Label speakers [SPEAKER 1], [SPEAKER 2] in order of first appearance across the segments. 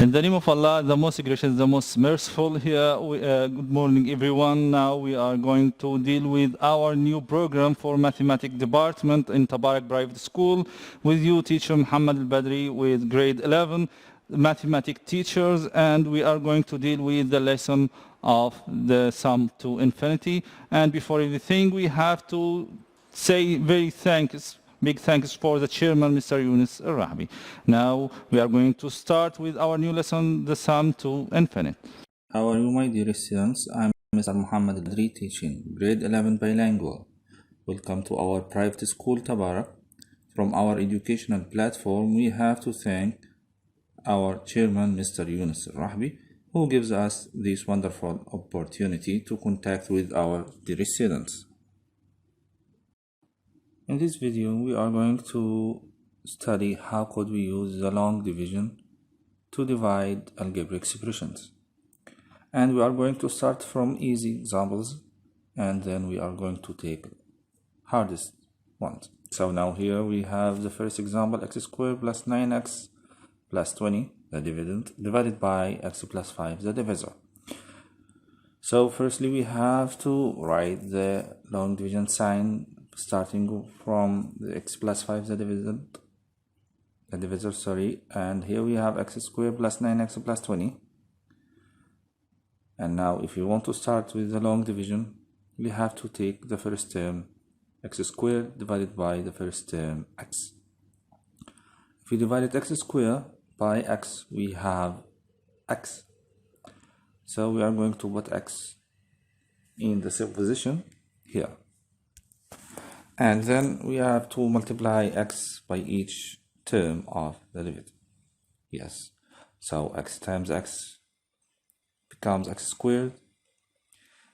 [SPEAKER 1] In the name of Allah, the most gracious, the most merciful. Good morning, everyone. Now we are going to deal with our new program for mathematics department in Tabarak Private School with you, teacher Mohamed Albadry, with grade 11 mathematics teachers, and we are going to deal with the lesson of the sum to infinity. And before everything, we have to say big thanks for the chairman, Mr. Yunus Al-Rahbi. Now we are going to start with our new lesson, the sum to infinite.
[SPEAKER 2] How are you, my dear students? I'm Mr. Mohamed Albadry, teaching grade 11 bilingual. Welcome to our private school, Tabarak. From our educational platform, we have to thank our chairman, Mr. Yunus Al-Rahbi, who gives us this wonderful opportunity to contact with our dear students. In this video, we are going to study how could we use the long division to divide algebraic expressions. And we are going to start from easy examples, and then we are going to take hardest ones. So now here we have the first example, x squared plus 9x plus 20, the dividend, divided by x plus 5, the divisor. So firstly, we have to write the long division sign starting from the x plus 5, the divisor, and here we have x squared plus 9x plus 20. And now if you want to start with the long division, we have to take the first term, x squared divided by the first term, x. If we divide x squared by x, we have x. So we are going to put x in the same position here. And then we have to multiply x by each term of the dividend. Yes. So x times x becomes x squared,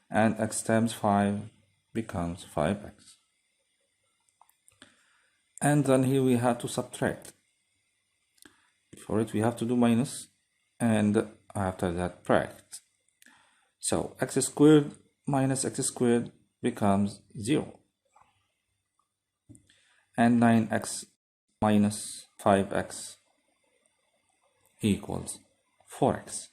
[SPEAKER 2] and x times 5 becomes 5x. And then here we have to subtract. For it we have to do minus, and after that bracket. So x squared minus x squared becomes 0. And 9x minus 5x equals 4x.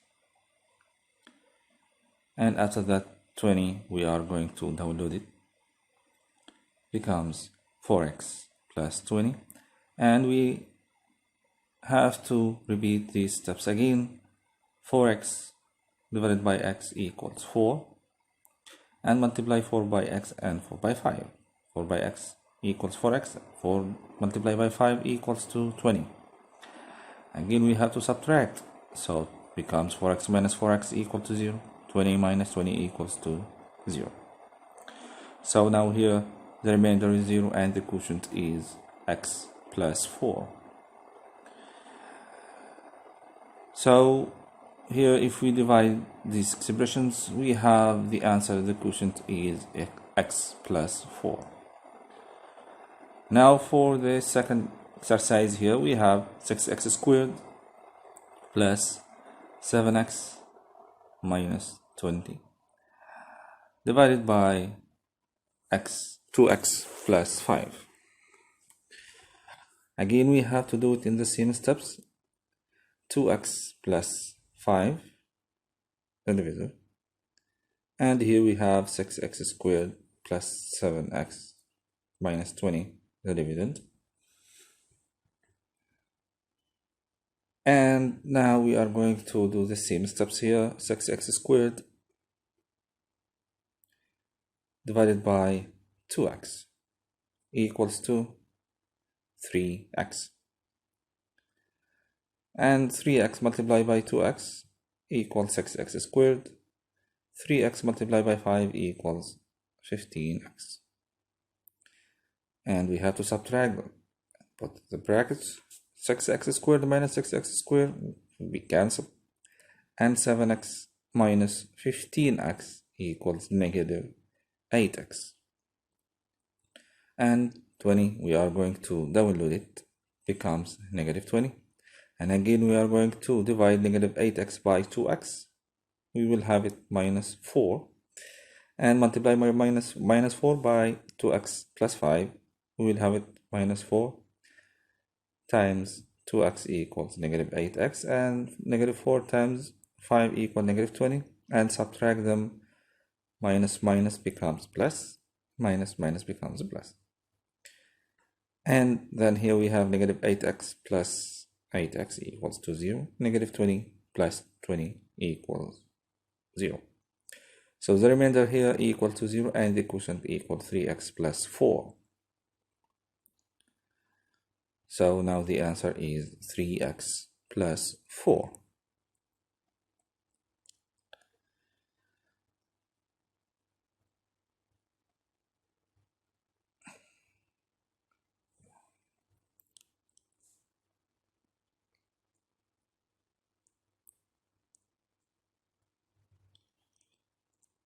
[SPEAKER 2] And after that 20, we are going to download it. Becomes 4x plus 20. And we have to repeat these steps again. 4x divided by x equals 4. And multiply 4 by x and 4 by 5. 4 by x equals 4x, 4 multiplied by 5 equals to 20. Again we have to subtract, so it becomes 4x minus 4x equal to 0, 20 minus 20 equals to 0. So now here the remainder is 0 and the quotient is x plus 4. So here if we divide these expressions, we have the answer, the quotient is x plus 4. Now for the second exercise, here we have 6x squared plus 7x minus 20 divided by 2x plus 5. Again we have to do it in the same steps. 2x plus 5, the divisor, and here we have 6x squared plus 7x minus 20, the dividend. And now we are going to do the same steps here. 6x squared divided by 2x equals to 3x. And 3x multiplied by 2x equals 6x squared. 3x multiplied by 5 equals 15x. And we have to subtract them. Put the brackets. 6x squared minus 6x squared will be cancelled. And 7x minus 15x equals negative 8x. And 20, we are going to download it, becomes negative 20. And again we are going to divide negative 8x by 2x. We will have it minus 4. And multiply by minus 4 by 2x plus 5. We will have it minus 4 times 2x equals negative 8x, and negative 4 times 5 equals negative 20, and subtract them. Minus minus becomes plus, minus minus becomes plus. And then here we have negative 8x plus 8x equals to 0. Negative 20 plus 20 equals 0. So the remainder here equal to 0, and the quotient equal 3x plus 4. So now the answer is 3x plus 4.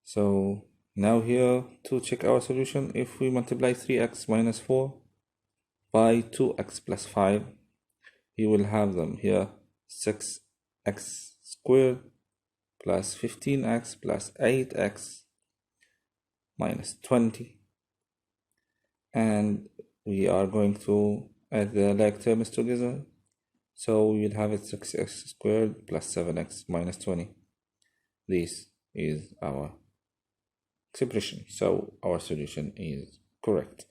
[SPEAKER 2] So now here to check our solution, if we multiply 3x minus 4 by 2x plus 5, you will have them here 6x squared plus 15x plus 8x minus 20, and we are going to add the like terms together, so we will have it 6x squared plus 7x minus 20. This is our expression, so our solution is correct.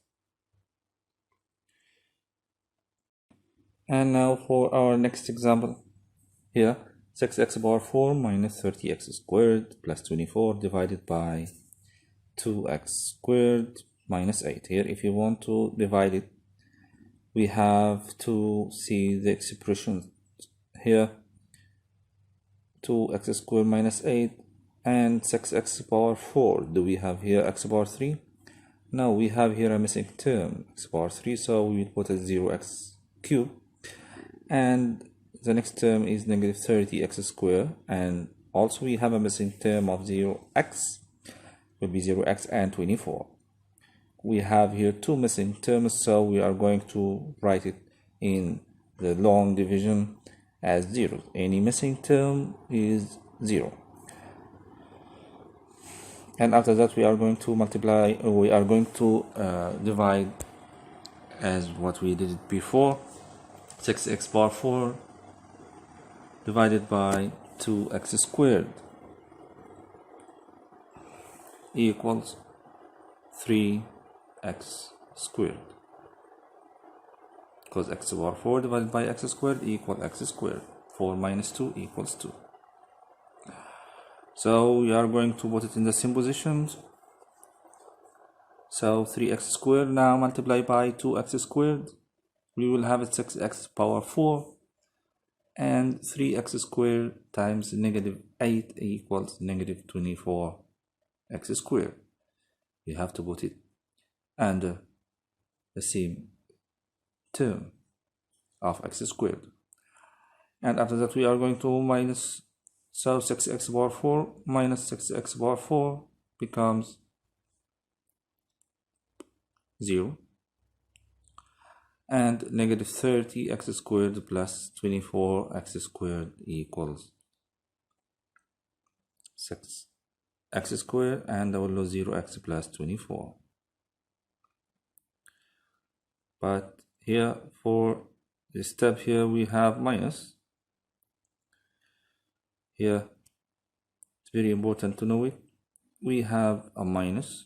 [SPEAKER 2] And now for our next example, here 6x power 4 minus 30x squared plus 24 divided by 2x squared minus 8. Here if you want to divide it, we have to see the expression here, 2x squared minus 8 and 6x power 4. Do we have here x power 3? No, we have here a missing term, x power 3, so we will put it 0x cubed, and the next term is negative 30x squared, and also we have a missing term of 0x, will be 0x and 24. We have here two missing terms, so we are going to write it in the long division as 0. Any missing term is 0. And after that we are going to multiply, we are going to divide as what we did before, 6x power 4 divided by 2x squared equals 3x squared, because x power 4 divided by x squared equals x squared. 4 minus 2 equals 2. So we are going to put it in the same positions. So 3x squared now multiply by 2x squared, we will have it 6x power 4, and 3x squared times negative 8 equals negative 24x squared. We have to put it under the same term of x squared. And after that we are going to minus, so 6x power 4 minus 6x power 4 becomes 0, and negative 30x squared plus 24x squared equals 6x squared, and I will lose 0x plus 24. But here for this step here we have minus. Here it's very important to know it. We have a minus.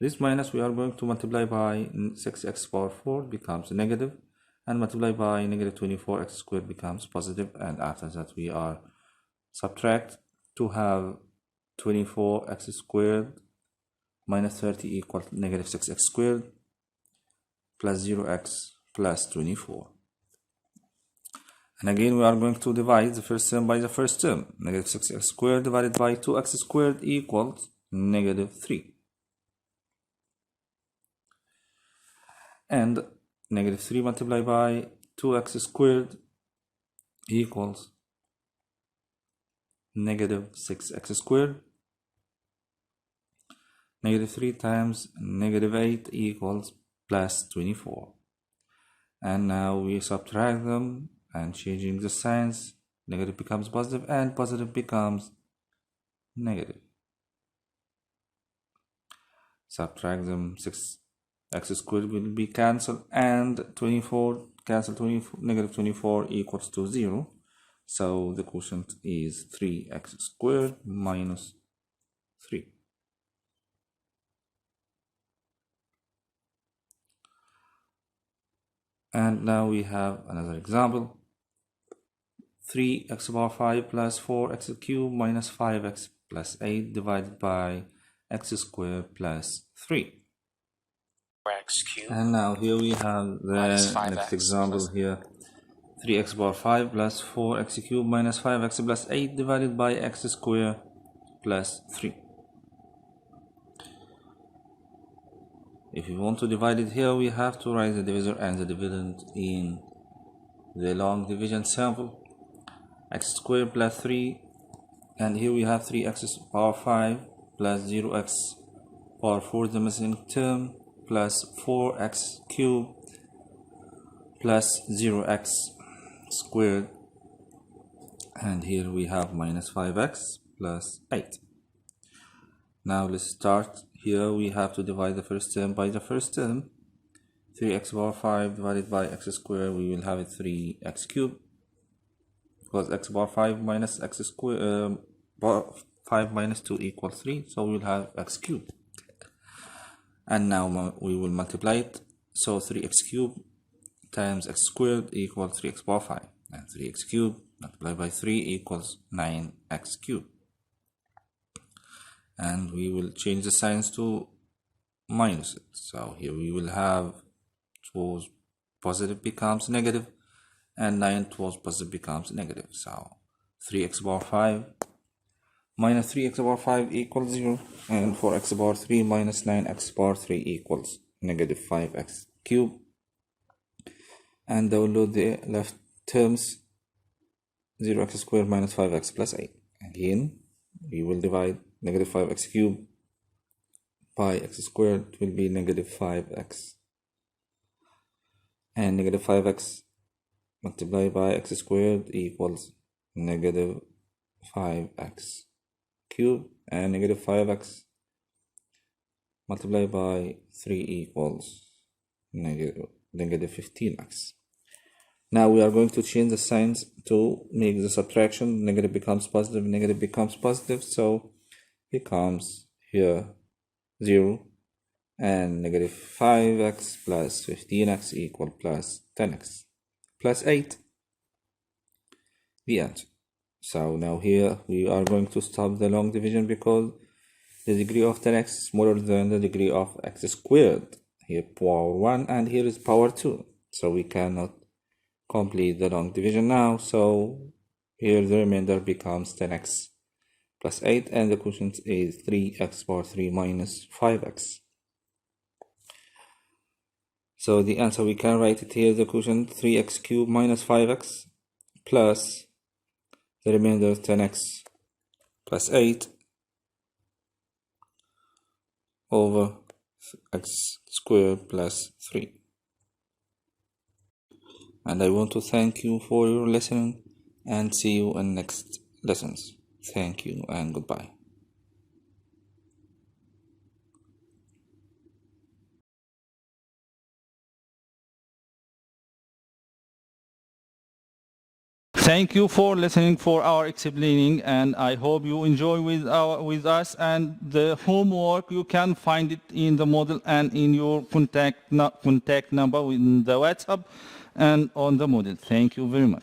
[SPEAKER 2] This minus we are going to multiply by 6x power 4 becomes negative, and multiply by negative 24x squared becomes positive, and after that we are subtract to have 24x squared minus 30 equals negative 6x squared plus 0x plus 24. And again we are going to divide the first term by the first term. Negative 6x squared divided by 2x squared equals negative 3. And negative 3 multiplied by 2x squared equals negative 6x squared. Negative 3 times negative 8 equals plus 24. And now we subtract them and changing the signs, negative becomes positive and positive becomes negative. Subtract them, x squared will be cancelled, and 24 cancel 24, negative 24 equals to 0. So the quotient is 3x squared minus 3. And now we have another example. 3x power 5 plus 4x cubed minus 5x plus 8 divided by x squared plus 3.
[SPEAKER 3] X cubed
[SPEAKER 2] And now here we have
[SPEAKER 3] minus
[SPEAKER 2] the
[SPEAKER 3] 5x
[SPEAKER 2] next example here. 3x power 5 plus 4x cubed minus 5x plus 8 divided by x squared plus 3. If you want to divide it here, we have to write the divisor and the dividend in the long division sample. X squared plus 3, and here we have 3x power 5 plus 0x power 4, the missing term, plus 4x cubed plus 0x squared, and here we have minus 5x plus 8. Now let's start. Here we have to divide the first term by the first term. 3x power 5 divided by x squared, we will have it 3x cubed, because x power 5 minus x squared, 5 minus 2 equals 3, so we will have x cubed. And now we will multiply it, so 3x cubed times x squared equals 3x power 5, and 3x cubed multiplied by 3 equals 9x cubed. And we will change the signs to minus it. So here we will have 2 positive becomes negative, and 9 towards positive becomes negative. So 3x power 5 minus 3x power 5 equals 0, and 4x power 3 minus 9x power 3 equals negative 5x cubed. And download the left terms, 0x squared minus 5x plus 8. Again, we will divide negative 5x cubed by x squared. It will be negative 5x, and negative 5x multiplied by x squared equals negative 5x cubed, and negative 5x multiplied by 3 equals negative 15x. Now we are going to change the signs to make the subtraction. Negative becomes positive, negative becomes positive, so becomes here 0, and negative 5x plus 15x equal plus 10x plus 8, the answer. So now here we are going to stop the long division because the degree of 10x is smaller than the degree of x squared. Here power 1 and here is power 2, so we cannot complete the long division now. So here the remainder becomes 10x plus 8, and the quotient is 3x power 3 minus 5x. So the answer, we can write it here, the quotient 3x cubed minus 5x plus the remainder 10x plus 8 over x squared plus 3. And I want to thank you for your listening, and see you in next lessons. Thank you and goodbye.
[SPEAKER 1] Thank you for listening for our explaining, and I hope you enjoy with us. And the homework, you can find it in the model and in your contact number in the WhatsApp and on the model. Thank you very much.